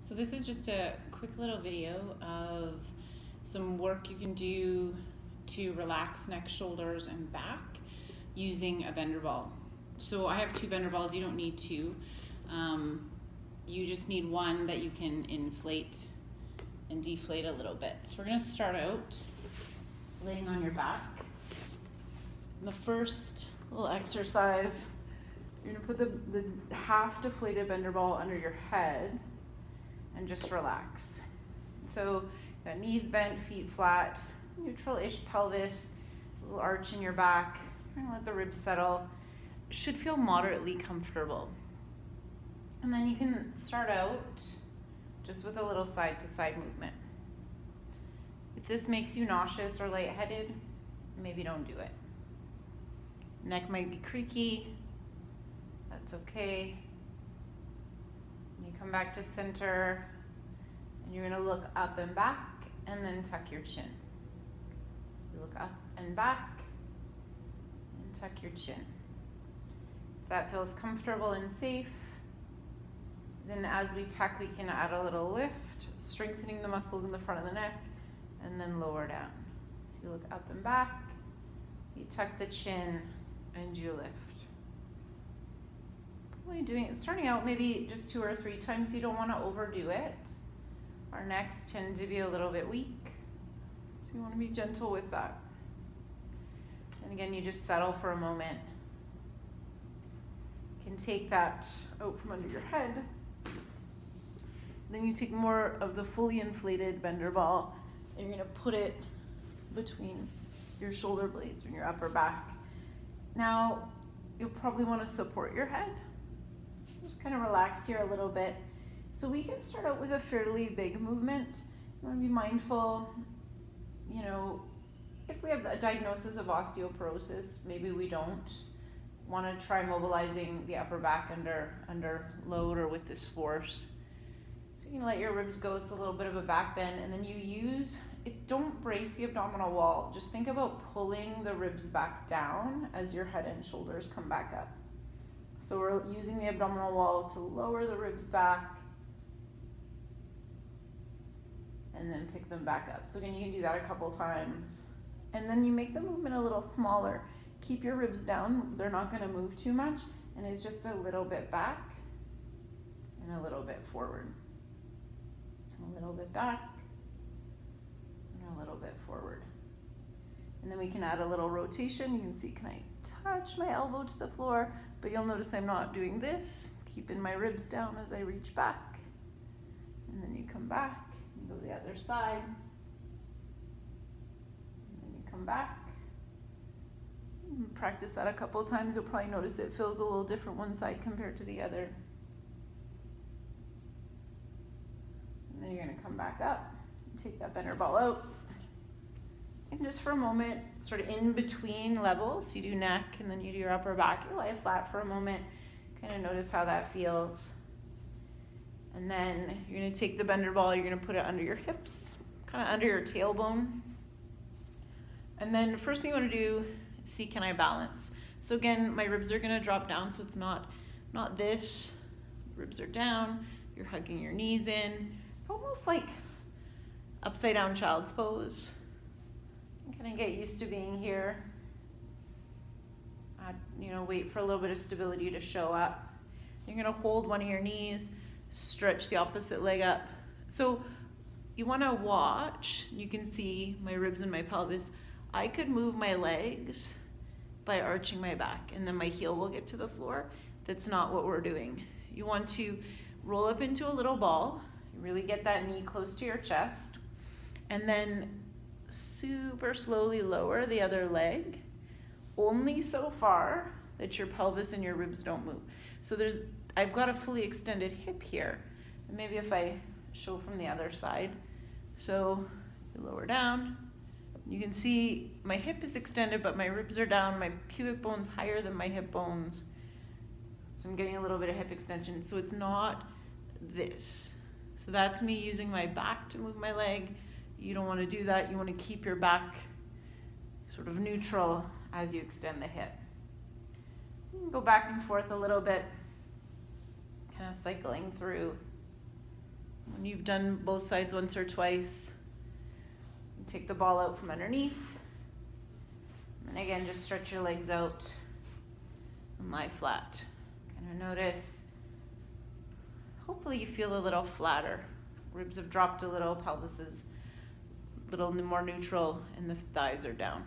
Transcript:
So this is just a quick little video of some work you can do to relax neck, shoulders, and back using a bender ball. So I have 2 bender balls, you don't need 2. You just need one that you can inflate and deflate a little bit. So we're gonna start out laying on your back. And the first little exercise, you're gonna put the half deflated bender ball under your head and just relax. So got knees bent, feet flat, neutral-ish pelvis, a little arch in your back. You're gonna let the ribs settle. Should feel moderately comfortable. And then you can start out just with a little side-to-side movement. If this makes you nauseous or lightheaded, maybe don't do it. Neck might be creaky, that's okay. And you come back to center, and you're gonna look up and back, and then tuck your chin. You look up and back, and tuck your chin. If that feels comfortable and safe, then as we tuck, we can add a little lift, strengthening the muscles in the front of the neck, and then lower down. So you look up and back, you tuck the chin, and you lift. What are you doing? Starting out maybe just 2 or 3 times. You don't want to overdo it. Our necks tend to be a little bit weak, so you want to be gentle with that. And again, you just settle for a moment. You can take that out from under your head. Then you take more of the fully inflated bender ball, and you're going to put it between your shoulder blades and your upper back. Now, you'll probably want to support your head. Just kind of relax here a little bit. So we can start out with a fairly big movement. You want to be mindful, you know, if we have a diagnosis of osteoporosis, maybe we don't want to try mobilizing the upper back under load or with this force. So you can let your ribs go. It's a little bit of a back bend, and then you use it. Don't brace the abdominal wall. Just think about pulling the ribs back down as your head and shoulders come back up. So we're using the abdominal wall to lower the ribs back and then pick them back up. So again, you can do that a couple times. And then you make the movement a little smaller. Keep your ribs down. They're not going to move too much. And it's just a little bit back and a little bit forward. A little bit back and a little bit forward. And then we can add a little rotation. You can see, can I touch my elbow to the floor? But you'll notice I'm not doing this. Keeping my ribs down as I reach back. And then you come back, you go the other side. And then you come back. Practice that a couple of times. You'll probably notice it feels a little different one side compared to the other. And then you're gonna come back up, take that bender ball out. And just for a moment, sort of in between levels, you do neck and then you do your upper back. You lie flat for a moment, kind of notice how that feels. And then you're gonna take the bender ball, you're gonna put it under your hips, kind of under your tailbone. And then the first thing you wanna do is see, can I balance? So again, my ribs are gonna drop down, so it's not this. Ribs are down, you're hugging your knees in. It's almost like upside down child's pose. Kind of get used to being here. You know, wait for a little bit of stability to show up. You're gonna hold one of your knees, stretch the opposite leg up. So you wanna watch, you can see my ribs and my pelvis. I could move my legs by arching my back, and then my heel will get to the floor. That's not what we're doing. You want to roll up into a little ball. You really get that knee close to your chest, and then super slowly lower the other leg, only so far that your pelvis and your ribs don't move. So I've got a fully extended hip here. And maybe if I show from the other side. So you lower down, you can see my hip is extended, but my ribs are down, my pubic bone's higher than my hip bones. So I'm getting a little bit of hip extension. So it's not this. So that's me using my back to move my leg. You don't want to do that. You want to keep your back sort of neutral as you extend the hip. You can go back and forth a little bit, kind of cycling through. When you've done both sides once or twice, take the ball out from underneath. And again, just stretch your legs out and lie flat. Kind of notice, hopefully you feel a little flatter. Ribs have dropped a little, pelvis is a little more neutral, and the thighs are down.